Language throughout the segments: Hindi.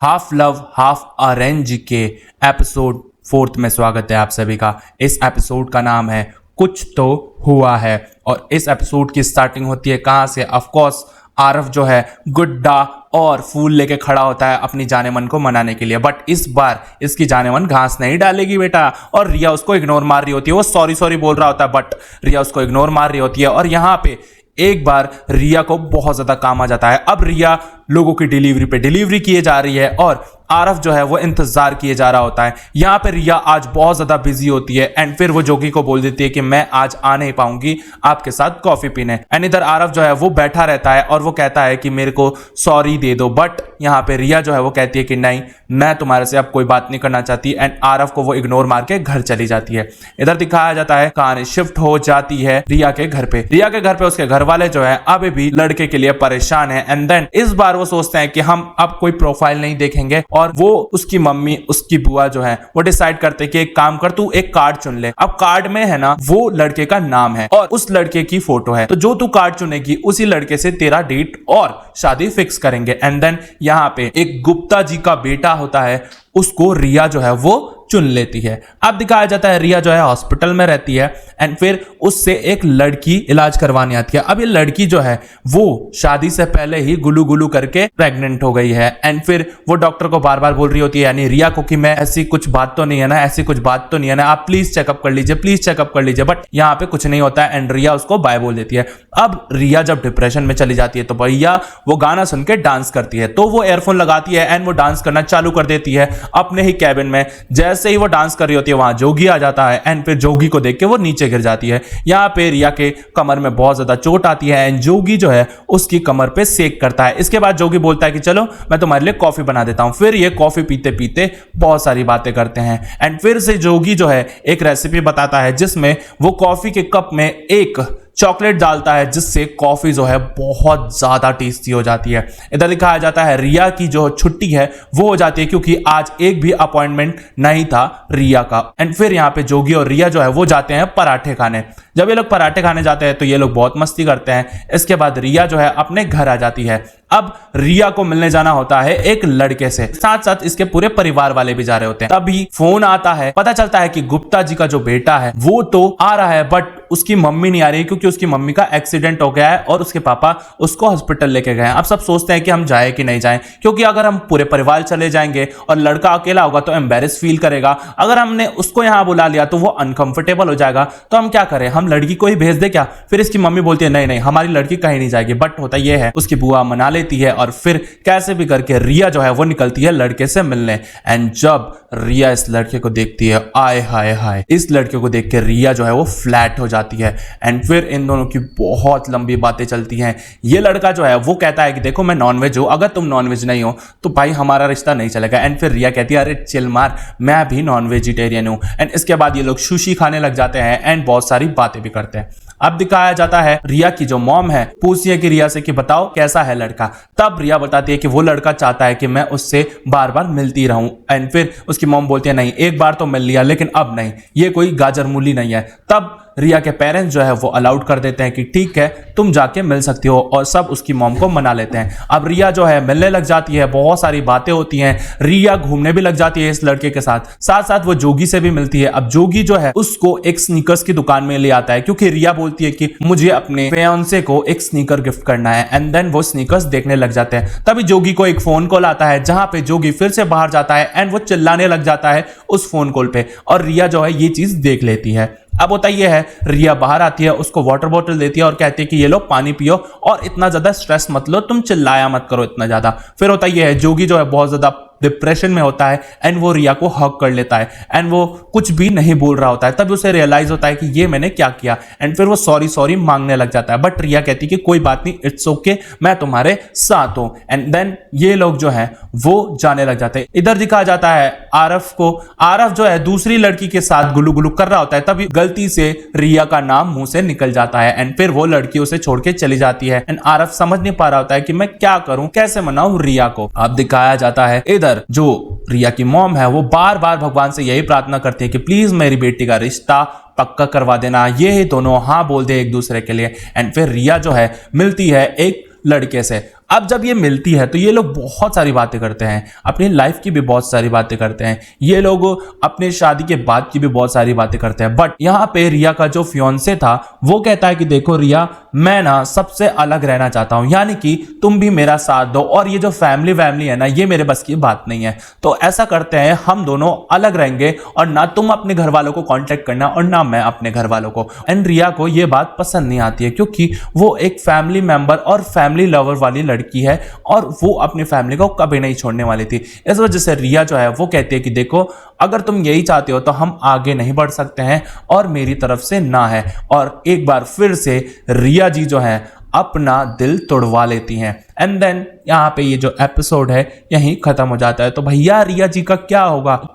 हाफ लव हाफ अरेंज के एपिसोड 4 में स्वागत है आप सभी का। इस एपिसोड का नाम है कुछ तो हुआ है और इस एपिसोड की स्टार्टिंग होती है कहाँ से? ऑफ कोर्स आरफ जो है गुड्डा और फूल लेके खड़ा होता है अपनी जाने मन को मनाने के लिए, बट इस बार इसकी जाने मन घास नहीं डालेगी बेटा। और रिया उसको इग्नोर मार रही होती है, वो सॉरी सॉरी बोल रहा होता है बट रिया उसको इग्नोर मार रही होती है। और यहाँ पे एक बार रिया को बहुत ज्यादा काम आ जाता है। अब रिया लोगों की डिलीवरी पे डिलीवरी किए जा रही है और आरफ जो है वो इंतजार किए जा रहा होता है। यहाँ पे रिया आज बहुत ज्यादा बिजी होती है एंड फिर वो जोगी को बोल देती है कि मैं आज आ नहीं पाऊंगी आपके साथ कॉफी पीने। एंड इधर आरफ जो है वो बैठा रहता है और वो कहता है कि मेरे को सॉरी दे दो, बट यहाँ पे रिया जो है वो कहती है कि नहीं, मैं तुम्हारे से अब कोई बात नहीं करना चाहती। एंड आरफ को वो इग्नोर मार के घर चली जाती है। इधर दिखाया जाता है कहानी शिफ्ट हो जाती है रिया के घर पे। रिया के घर पे उसके घर वाले जो है अभी भी लड़के के लिए परेशान है एंड देन इस बार वो सोचते हैं कि हम अब कोई प्रोफाइल नहीं देखेंगे और वो उसकी मम्मी उसकी बुआ जो है वो डिसाइड करते कि एक काम कर, तू एक कार्ड चुन ले। अब कार्ड में है ना वो लड़के का नाम है और उस लड़के की फोटो है, तो जो तू कार्ड चुनेगी उसी लड़के से तेरा डेट और शादी फिक्स करेंगे। एंड देन यहाँ पे एक गुप्ता जी का बेटा होता है, उसको रिया जो है वो चुन लेती है। अब दिखाया जाता है रिया जो है हॉस्पिटल में रहती है एंड फिर उससे एक लड़की इलाज करवाने आती है। अब ये लड़की जो है वो शादी से पहले ही गुलू गुलू करके प्रेग्नेंट हो गई है एंड फिर वो डॉक्टर को बार बार बोल रही होती है, यानी रिया को, कि मैं ऐसी कुछ बात तो नहीं है ना, ऐसी कुछ बात तो नहीं है ना, आप प्लीज चेकअप कर लीजिए, प्लीज चेकअप कर लीजिए। बट यहाँ पे कुछ नहीं होता है एंड रिया उसको बाय बोल देती है। अब रिया जब डिप्रेशन में चली जाती है तो भैया वो गाना सुन के डांस करती है, तो वो एयरफोन लगाती है एंड वो डांस करना चालू कर देती है अपने ही कैबिन में। जैसे ही वो डांस कर रही होती है वहां जोगी आ जाता है एंड फिर जोगी को देख के वो नीचे गिर जाती है। यहाँ पे रिया के कमर में बहुत ज्यादा चोट आती है एंड जोगी जो है उसकी कमर पे सेक करता है। इसके बाद जोगी बोलता है कि चलो मैं तुम्हारे लिए कॉफी बना देता हूं। फिर ये कॉफी पीते पीते बहुत सारी बातें करते हैं एंड फिर से जोगी जो है एक रेसिपी बताता है जिसमें वो कॉफी के कप में एक चॉकलेट डालता है जिससे कॉफी जो है बहुत ज्यादा टेस्टी हो जाती है। इधर दिखाया जाता है रिया की जो छुट्टी है वो हो जाती है क्योंकि आज एक भी अपॉइंटमेंट नहीं था रिया का। एंड फिर यहाँ पे जोगी और रिया जो है वो जाते हैं पराठे खाने। जब ये लोग पराठे खाने जाते हैं तो ये लोग बहुत मस्ती करते हैं। इसके बाद रिया जो है अपने घर आ जाती है। अब रिया को मिलने जाना होता है एक लड़के से, साथ साथ इसके पूरे परिवार वाले भी जा रहे होते हैं। तभी फोन आता है, पता चलता है कि गुप्ता जी का जो बेटा है वो तो आ रहा है बट उसकी मम्मी नहीं आ रही क्योंकि उसकी मम्मी का एक्सीडेंट हो गया है और उसके पापा उसको हॉस्पिटल लेके गए हैं। अब सब सोचते हैं कि हम जाए कि नहीं जाएं, क्योंकि अगर हम पूरे परिवार चले जाएंगे और लड़का अकेला होगा तो एम्बेरस फील करेगा। अगर हमने उसको यहाँ बुला लिया तो वो अनकंफर्टेबल हो जाएगा। तो हम क्या करें, हम लड़की को ही भेज दे क्या? फिर इसकी मम्मी बोलती है नहीं नहीं, हमारी लड़की कहीं नहीं जाएगी। बट होता यह है उसकी बुआ मना लेती है और फिर कैसे भी करके रिया जो है वो निकलती है लड़के से मिलने। एंड जब रिया इस लड़के को देखती है, आय हाय हाय, इस लड़के को देख के रिया जो है वो फ्लैट हो जाती है। एंड फिर इन दोनों की बहुत लंबी बातें चलती हैं। ये लड़का जो है वो कहता है कि देखो मैं नॉनवेज हूं, अगर तुम नॉनवेज नहीं हो तो भाई हमारा रिश्ता नहीं चलेगा। एंड फिर रिया कहती है अरे चिल मार, मैं भी नॉन वेजिटेरियन हूं। एंड इसके बाद ये लोग सुशी खाने लग जाते हैं एंड बहुत सारी बातें भी करते हैं। अब दिखाया जाता है रिया की जो मॉम है पूछती है कि रिया से कि बताओ कैसा है लड़का। तब रिया बताती है कि वो लड़का चाहता है कि मैं उससे बार बार मिलती रहूं। एंड फिर उसकी मॉम बोलती है नहीं, एक बार तो मिल लिया लेकिन अब नहीं, ये कोई गाजर मूली नहीं है। तब रिया के पेरेंट्स जो है वो अलाउड कर देते हैं कि ठीक है तुम जाके मिल सकती हो और सब उसकी मॉम को मना लेते हैं। अब रिया जो है मिलने लग जाती है, बहुत सारी बातें होती हैं। रिया घूमने भी लग जाती है इस लड़के के साथ, साथ साथ वो जोगी से भी मिलती है। अब जोगी जो है उसको एक स्नीकर्स की दुकान में ले आता है क्योंकि रिया बोलती है कि मुझे अपने फियांसे को एक स्नीकर गिफ्ट करना है। एंड देन वो स्नीकर्स देखने लग जाते हैं। तभी जोगी को एक फोन कॉल आता है जहां पे जोगी फिर से बाहर जाता है एंड वो चिल्लाने लग जाता है उस फोन कॉल पे और रिया जो है ये चीज देख लेती है। अब होता यह है रिया बाहर आती है, उसको वाटर बॉटल देती है और कहती है कि ये लो पानी पियो और इतना ज्यादा स्ट्रेस मत लो, तुम चिल्लाया मत करो इतना ज्यादा। फिर होता यह है जोगी जो है बहुत ज्यादा डिप्रेशन में होता है एंड वो रिया को हग कर लेता है एंड वो कुछ भी नहीं बोल रहा होता है। तब उसे रियलाइज होता है कि ये मैंने क्या किया एंड फिर वो सॉरी सॉरी मांगने लग जाता है। बट रिया कहती है कि कोई बात नहीं, इट्स ओके, मैं तुम्हारे साथ हूं। एंड देन ये लोग जो है वो जाने लग जाते हैं। इधर दिखाया जाता है आरफ को, आरफ जो है दूसरी लड़की के साथ गुलू गुलू कर रहा होता है, तभी गलती से रिया का नाम मुंह से निकल जाता है एंड फिर वो लड़की उसे छोड़ के चली जाती है। एंड आरफ समझ नहीं पा रहा होता है कि मैं क्या करूं, कैसे मनाऊं रिया को। अब दिखाया जाता है इधर जो रिया की मॉम है वो बार बार भगवान से यही प्रार्थना करती है कि प्लीज मेरी बेटी का रिश्ता पक्का करवा देना, ये दोनों हाँ बोल दे एक दूसरे के लिए। एंड फिर रिया जो है मिलती है एक लड़के से। अब जब ये मिलती है तो ये लोग बहुत सारी बातें करते हैं, अपनी लाइफ की भी बहुत सारी बातें करते हैं, ये लोग अपने शादी के बाद की भी बहुत सारी बातें करते हैं। बट यहाँ पे रिया का जो फियोंसे था वो कहता है कि देखो रिया, मैं ना सबसे अलग रहना चाहता हूं, यानी कि तुम भी मेरा साथ दो, और ये जो फैमिली वैमिली है ना, ये मेरे बस की बात नहीं है। तो ऐसा करते हैं, हम दोनों अलग रहेंगे और ना तुम अपने घर वालों को कांटेक्ट करना और ना मैं अपने घर वालों को। एंड रिया को ये बात पसंद नहीं आती है क्योंकि वो एक फैमिली मेंबर और फैमिली लवर वाली लड़की है और वो अपनी फैमिली को कभी नहीं छोड़ने वाली थी। इस वजह से रिया जो है वो कहती है कि देखो, अगर तुम यही चाहते हो तो हम आगे नहीं बढ़ सकते हैं और मेरी तरफ से ना है। और एक बार फिर से रिया जी जो है अपना दिल तोड़वा लेती हैं। एंड देन यहाँ पे ये जो एपिसोड है यहीं खत्म हो जाता है। तो भैया रिया जी का क्या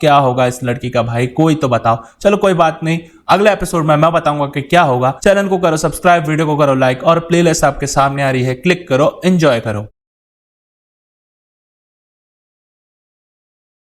होगा इस लड़की का, भाई कोई तो बताओ। चलो कोई बात नहीं, अगले एपिसोड में मैं बताऊंगा कि क्या होगा। चैनल को करो सब्सक्राइब, वीडियो को करो लाइक और प्लेलिस्ट आपके सामने आ रही है, क्लिक करो, एंजॉय करो।